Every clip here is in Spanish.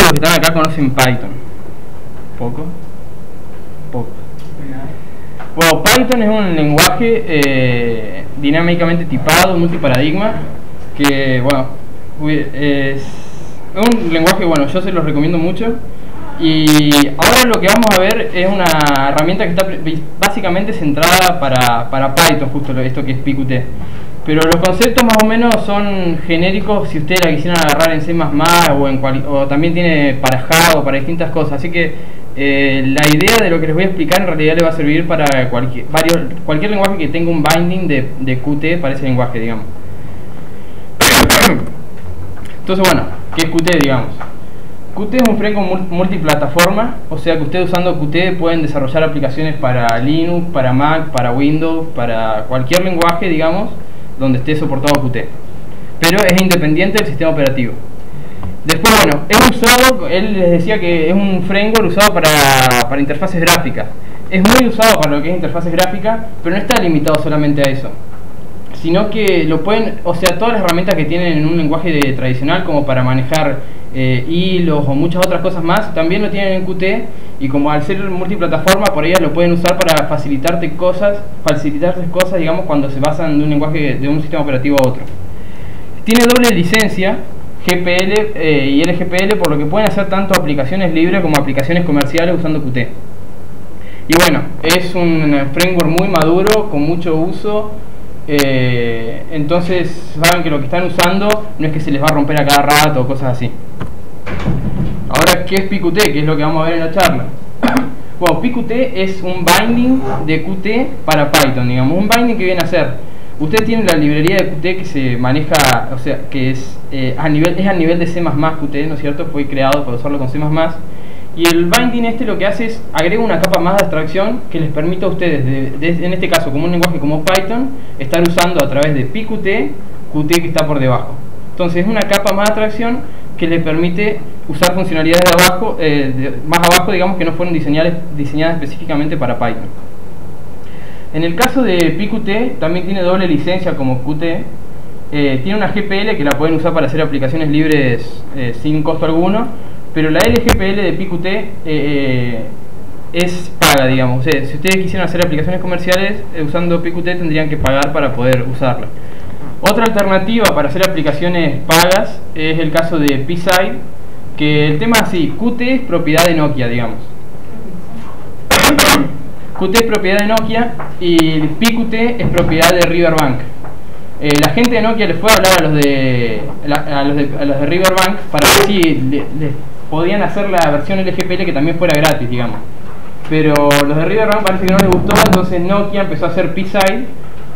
los que están acá conocen Python. ¿Poco? Poco. Bueno, Python es un lenguaje dinámicamente tipado, multiparadigma, que bueno, es un lenguaje, bueno, yo se los recomiendo mucho. Y ahora lo que vamos a ver es una herramienta que está básicamente centrada para Python, justo esto que es PQT. Pero los conceptos más o menos son genéricos si ustedes la quisieran agarrar en C++ o también tiene para Java o para distintas cosas. Así que la idea de lo que les voy a explicar en realidad le va a servir para cualquier lenguaje que tenga un binding de Qt para ese lenguaje, digamos. Entonces, bueno, ¿qué es Qt, digamos? Qt es un framework multiplataforma, o sea que ustedes usando Qt pueden desarrollar aplicaciones para Linux, para Mac, para Windows, para cualquier lenguaje, digamos, donde esté soportado Qt. Pero es independiente del sistema operativo. Después, bueno, es usado, él les decía que es un framework usado para interfaces gráficas. Es muy usado para lo que es interfaces gráficas, pero no está limitado solamente a eso. Sino que lo pueden, o sea, todas las herramientas que tienen en un lenguaje tradicional, como para manejar hilos o muchas otras cosas más, también lo tienen en Qt, y como al ser multiplataforma, por ellas lo pueden usar para facilitarte cosas, digamos, cuando se basan de un lenguaje, de un sistema operativo a otro. Tiene doble licencia, GPL y LGPL, por lo que pueden hacer tanto aplicaciones libres como aplicaciones comerciales usando Qt. Y bueno, es un framework muy maduro, con mucho uso. Entonces saben que lo que están usando no es que se les va a romper a cada rato o cosas así. Ahora, ¿qué es PQT? ¿Qué es lo que vamos a ver en la charla? Bueno, PQT es un binding de Qt para Python, digamos, un binding que viene a ser, usted tiene la librería de Qt que se maneja, o sea, que es a nivel de C++ Qt, ¿no es cierto? Fue creado para usarlo con C++. Y el binding lo que hace es agrega una capa más de abstracción que les permite a ustedes, en este caso como un lenguaje como Python, estar usando a través de PQT, Qt que está por debajo. Entonces es una capa más de abstracción que les permite usar funcionalidades de abajo, más abajo, digamos, que no fueron diseñadas específicamente para Python. En el caso de PQT también tiene doble licencia como Qt. Tiene una GPL que la pueden usar para hacer aplicaciones libres sin costo alguno. Pero la LGPL de PQT es paga, digamos. O sea, si ustedes quisieran hacer aplicaciones comerciales usando PQT tendrían que pagar para poder usarla. Otra alternativa para hacer aplicaciones pagas es el caso de PSide, que el tema es así, Qt es propiedad de Nokia, digamos. Qt es propiedad de Nokia y PQT es propiedad de Riverbank. La gente de Nokia les fue a hablar a los de Riverbank para ver si les podían hacer la versión LGPL que también fuera gratis, digamos. Pero los de Riverbank parece que no les gustó, entonces Nokia empezó a hacer PSide,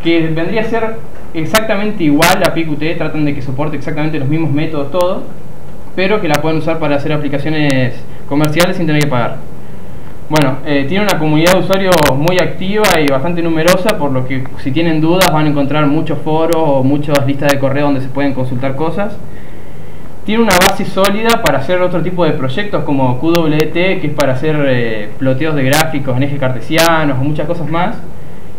que vendría a ser exactamente igual a PQT, tratan de que soporte exactamente los mismos métodos, todo, pero que la pueden usar para hacer aplicaciones comerciales sin tener que pagar. Bueno, tiene una comunidad de usuarios muy activa y bastante numerosa, por lo que si tienen dudas van a encontrar muchos foros o muchas listas de correo donde se pueden consultar cosas. Tiene una base sólida para hacer otro tipo de proyectos como QWT, que es para hacer ploteos de gráficos en ejes cartesianos o muchas cosas más.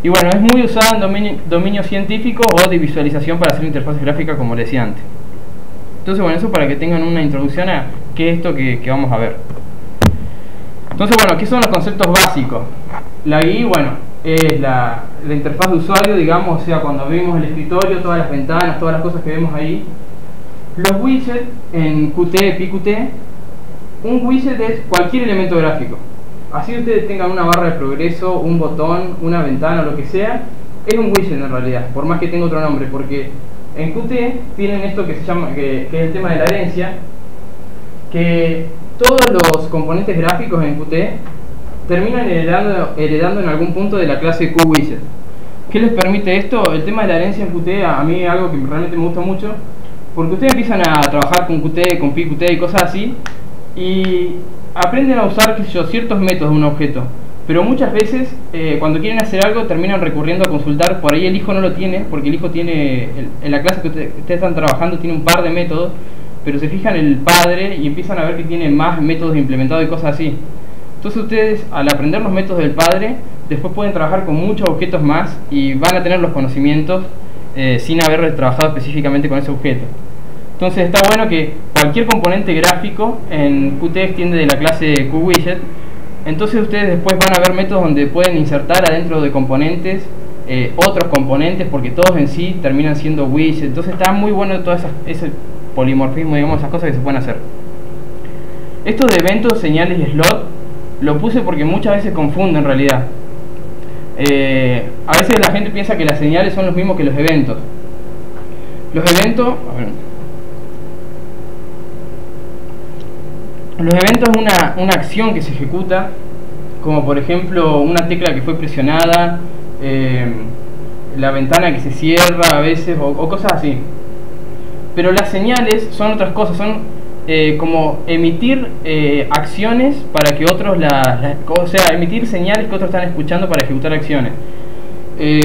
Y bueno, es muy usada en dominio científico o de visualización para hacer interfaces gráficas, como les decía antes. Entonces, bueno, eso para que tengan una introducción a qué es esto que vamos a ver. Entonces, bueno, ¿qué son los conceptos básicos? La GUI, bueno, es la interfaz de usuario, digamos, o sea, cuando vemos el escritorio, todas las ventanas, todas las cosas que vemos ahí. Los widgets en Qt, PQT, un widget es cualquier elemento gráfico. Así ustedes tengan una barra de progreso, un botón, una ventana, lo que sea, es un widget en realidad, por más que tenga otro nombre, porque en Qt tienen esto que se llama, que es el tema de la herencia, que todos los componentes gráficos en Qt terminan heredando en algún punto de la clase QWidget. ¿Qué les permite esto? El tema de la herencia en Qt a mí es algo que realmente me gusta mucho, porque ustedes empiezan a trabajar con Qt, con PQT y cosas así, y aprenden a usar, qué sé yo, ciertos métodos de un objeto. Pero muchas veces, cuando quieren hacer algo, terminan recurriendo a consultar. Por ahí el hijo no lo tiene, porque el hijo tiene, en la clase que ustedes están trabajando, tiene un par de métodos, pero se fijan en el padre y empiezan a ver que tiene más métodos implementados y cosas así. Entonces ustedes, al aprender los métodos del padre, después pueden trabajar con muchos objetos más y van a tener los conocimientos sin haber trabajado específicamente con ese objeto. Entonces está bueno que por cualquier componente gráfico en Qt extiende de la clase QWidget. Entonces ustedes después van a ver métodos donde pueden insertar adentro de componentes otros componentes, porque todos en sí terminan siendo widgets. Entonces está muy bueno todo ese polimorfismo, digamos, esas cosas que se pueden hacer. Esto de eventos, señales y slot lo puse porque muchas veces confunden en realidad. A veces la gente piensa que las señales son los mismos que los eventos. Los eventos es una acción que se ejecuta, como por ejemplo una tecla que fue presionada, la ventana que se cierra a veces, o cosas así. Pero las señales son otras cosas, son como emitir acciones para que otros o sea, emitir señales que otros están escuchando para ejecutar acciones.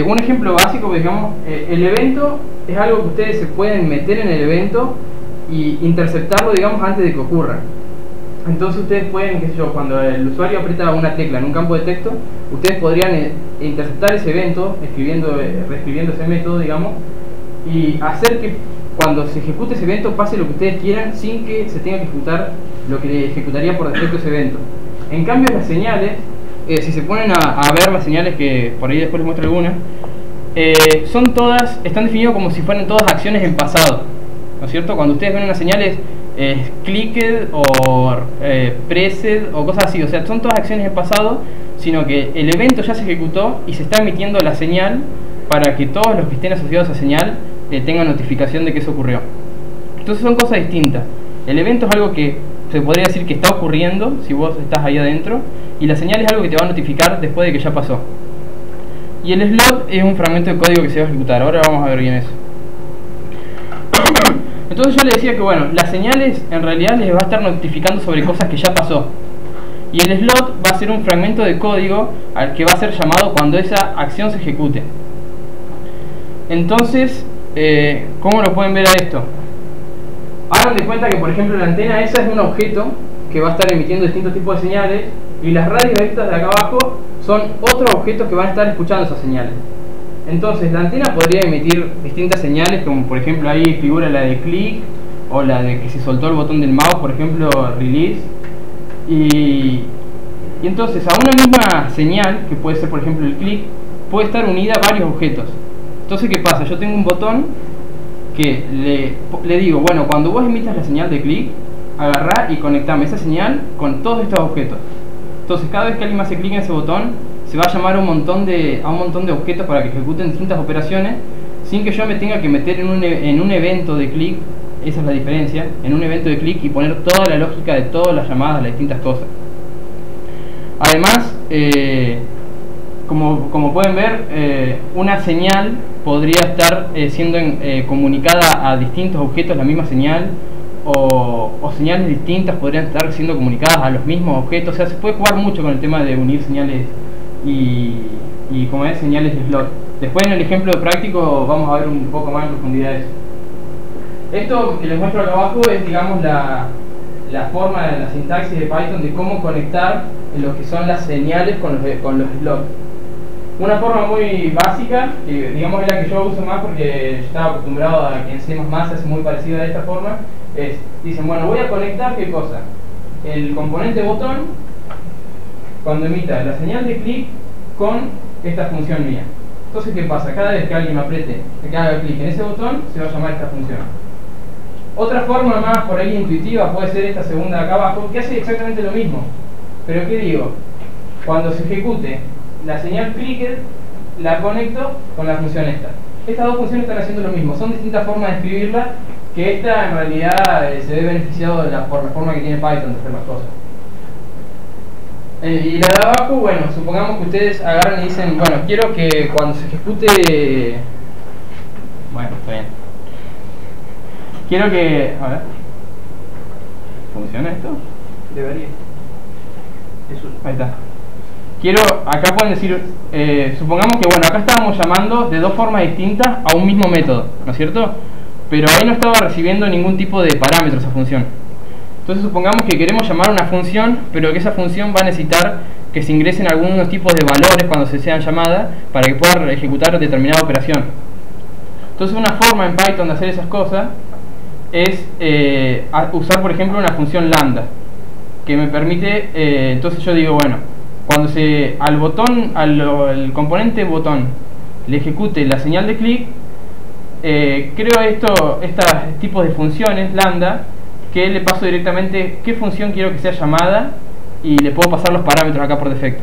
Un ejemplo básico, digamos, el evento es algo que ustedes se pueden meter en el evento y interceptarlo, digamos, antes de que ocurra. Entonces ustedes pueden, qué sé yo, cuando el usuario aprieta una tecla en un campo de texto, ustedes podrían interceptar ese evento reescribiendo ese método, digamos, y hacer que cuando se ejecute ese evento pase lo que ustedes quieran sin que se tenga que ejecutar lo que ejecutaría por defecto ese evento. En cambio las señales, si se ponen a ver las señales, que por ahí después les muestro algunas, están definidas como si fueran todas acciones en pasado, ¿no es cierto? Cuando ustedes ven unas señales clicked o pressed o cosas así, o sea, son todas acciones en pasado, sino que el evento ya se ejecutó y se está emitiendo la señal para que todos los que estén asociados a esa señal tengan notificación de que eso ocurrió. Entonces son cosas distintas. El evento es algo que se podría decir que está ocurriendo si vos estás ahí adentro, y la señal es algo que te va a notificar después de que ya pasó. Y el slot es un fragmento de código que se va a ejecutar. Ahora vamos a ver bien eso. Entonces yo les decía que bueno, las señales en realidad les va a estar notificando sobre cosas que ya pasó, y el slot va a ser un fragmento de código al que va a ser llamado cuando esa acción se ejecute. Entonces, ¿cómo lo pueden ver a esto? Hagan de cuenta que por ejemplo la antena esa es un objeto que va a estar emitiendo distintos tipos de señales, y las radios estas de acá abajo son otros objetos que van a estar escuchando esas señales. Entonces la antena podría emitir distintas señales, como por ejemplo ahí figura la de click, o la de que se soltó el botón del mouse, por ejemplo release, y entonces a una misma señal, que puede ser por ejemplo el click, puede estar unida a varios objetos. Entonces ¿qué pasa? Yo tengo un botón que le digo, bueno, cuando vos emitas la señal de click, agarrá y conectame esa señal con todos estos objetos. Entonces cada vez que alguien hace clic en ese botón, se va a llamar a un montón de objetos para que ejecuten distintas operaciones, sin que yo me tenga que meter en un evento de clic. Esa es la diferencia, en un evento de clic, y poner toda la lógica de todas las llamadas a las distintas cosas. Además, como pueden ver, una señal podría estar siendo comunicada a distintos objetos, la misma señal, o señales distintas podrían estar siendo comunicadas a los mismos objetos. O sea, se puede jugar mucho con el tema de unir señales y como es, señales de slot. Después en el ejemplo práctico vamos a ver un poco más en profundidad eso. Esto que les muestro acá abajo es, digamos, la forma de la sintaxis de Python de cómo conectar lo que son las señales con los slots. Una forma muy básica, que digamos es la que yo uso más porque estaba acostumbrado a que en C++ es muy parecida a esta forma, dicen, bueno, voy a conectar ¿qué cosa? El componente botón cuando emita la señal de clic con esta función mía. Entonces ¿qué pasa? Cada vez que alguien apriete, que haga clic en ese botón, se va a llamar esta función. Otra forma más por ahí intuitiva puede ser esta segunda de acá abajo, que hace exactamente lo mismo. Pero ¿qué digo? Cuando se ejecute la señal clicker, la conecto con la función esta. Estas dos funciones están haciendo lo mismo, son distintas formas de escribirla, que esta en realidad se ve beneficiado por la forma que tiene Python de hacer las cosas. Y la de abajo, bueno, supongamos que ustedes agarran y dicen, bueno, quiero que cuando se ejecute... Bueno, está bien. Quiero que... A ver. ¿Funciona esto? Debería. Ahí está. Quiero, acá pueden decir, supongamos que bueno, acá estábamos llamando de dos formas distintas a un mismo método, ¿no es cierto? Pero ahí no estaba recibiendo ningún tipo de parámetro esa función. Entonces supongamos que queremos llamar una función, pero que esa función va a necesitar que se ingresen algunos tipos de valores cuando se sean llamadas para que pueda ejecutar determinada operación. Entonces una forma en Python de hacer esas cosas es usar, por ejemplo, una función lambda que me permite, entonces yo digo, bueno, cuando al componente botón le ejecute la señal de clic, creo estos tipos de funciones lambda, que le paso directamente qué función quiero que sea llamada y le puedo pasar los parámetros acá por defecto.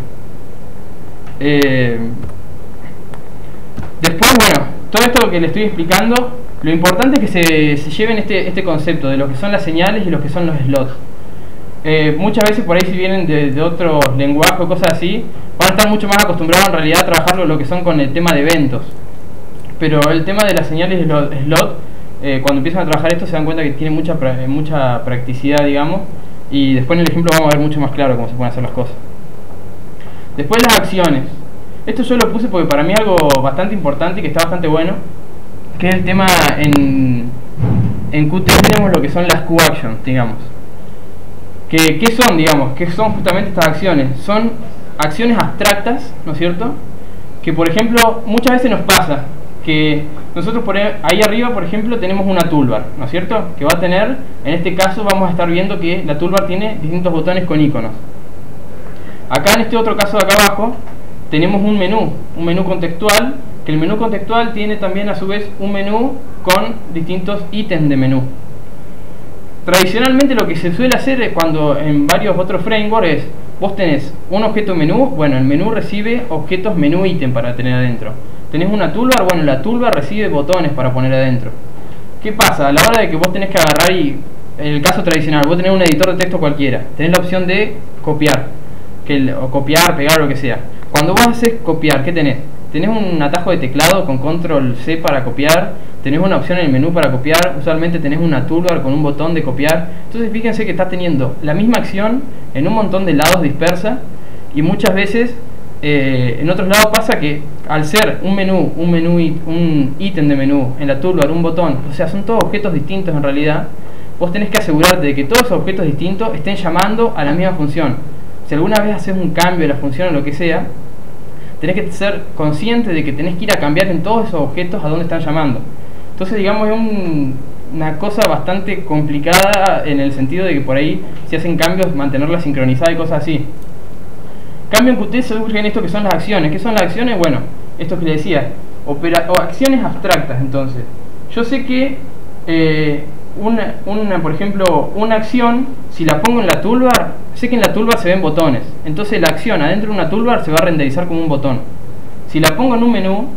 Después, bueno, todo esto que le estoy explicando, lo importante es que se lleven este concepto de lo que son las señales y lo que son los slots. Muchas veces por ahí, si vienen de otros lenguajes o cosas así, van a estar mucho más acostumbrados en realidad a trabajar lo que son con el tema de eventos. Pero el tema de las señales y los slots, cuando empiezan a trabajar esto se dan cuenta que tiene mucha practicidad, digamos, y después en el ejemplo vamos a ver mucho más claro cómo se pueden hacer las cosas. Después las acciones. Esto yo lo puse porque para mí es algo bastante importante y que está bastante bueno, que es el tema en Qt tenemos lo que son las Q-actions, digamos. ¿Qué son, digamos? ¿Qué son justamente estas acciones? Son acciones abstractas, ¿no es cierto? Que por ejemplo, muchas veces nos pasa que nosotros ahí arriba, por ejemplo, tenemos una toolbar, ¿no es cierto? Que va a tener, en este caso vamos a estar viendo que la toolbar tiene distintos botones con iconos. Acá en este otro caso de acá abajo tenemos un menú contextual, que el menú contextual tiene también a su vez un menú con distintos ítems de menú. Tradicionalmente lo que se suele hacer es cuando en varios otros frameworks es, vos tenés un objeto menú, bueno, el menú recibe objetos menú ítem para tener adentro. Tenés una toolbar, bueno, la toolbar recibe botones para poner adentro. ¿Qué pasa? A la hora de que vos tenés que agarrar y, en el caso tradicional, vos tenés un editor de texto cualquiera, tenés la opción de copiar, o copiar, pegar, lo que sea. Cuando vos haces copiar, ¿qué tenés? Tenés un atajo de teclado con control C para copiar, tenés una opción en el menú para copiar, usualmente tenés una toolbar con un botón de copiar. Entonces fíjense que estás teniendo la misma acción en un montón de lados dispersa, y muchas veces en otros lados pasa que al ser un ítem de menú en la toolbar, un botón, o sea, son todos objetos distintos en realidad, vos tenés que asegurarte de que todos esos objetos distintos estén llamando a la misma función. Si alguna vez haces un cambio de la función o lo que sea, tenés que ser consciente de que tenés que ir a cambiar en todos esos objetos a dónde están llamando. Entonces, digamos, es una cosa bastante complicada en el sentido de que por ahí, si hacen cambios, mantenerla sincronizada y cosas así. Cambio en Qt surgen esto que son las acciones. ¿Qué son las acciones? Bueno, esto que le decía, acciones abstractas. Entonces, yo sé que por ejemplo, una acción, si la pongo en la toolbar, sé que en la toolbar se ven botones. Entonces la acción adentro de una toolbar se va a renderizar como un botón. Si la pongo en un menú,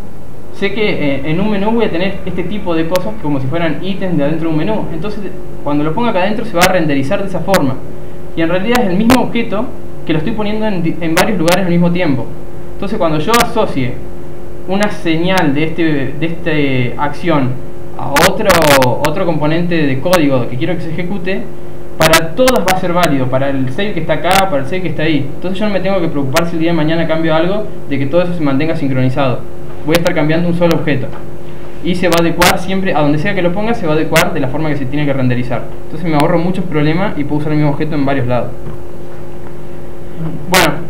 sé que en un menú voy a tener este tipo de cosas como si fueran ítems de adentro de un menú. Entonces cuando lo ponga acá adentro se va a renderizar de esa forma. Y en realidad es el mismo objeto que lo estoy poniendo en varios lugares al mismo tiempo. Entonces cuando yo asocie una señal de esta acción a otro componente de código que quiero que se ejecute, para todas va a ser válido, para el save que está acá, para el save que está ahí. Entonces yo no me tengo que preocupar si el día de mañana cambio algo, de que todo eso se mantenga sincronizado. Voy a estar cambiando un solo objeto y se va a adecuar siempre, a donde sea que lo ponga, se va a adecuar de la forma que se tiene que renderizar. Entonces me ahorro muchos problemas y puedo usar el mismo objeto en varios lados. Bueno,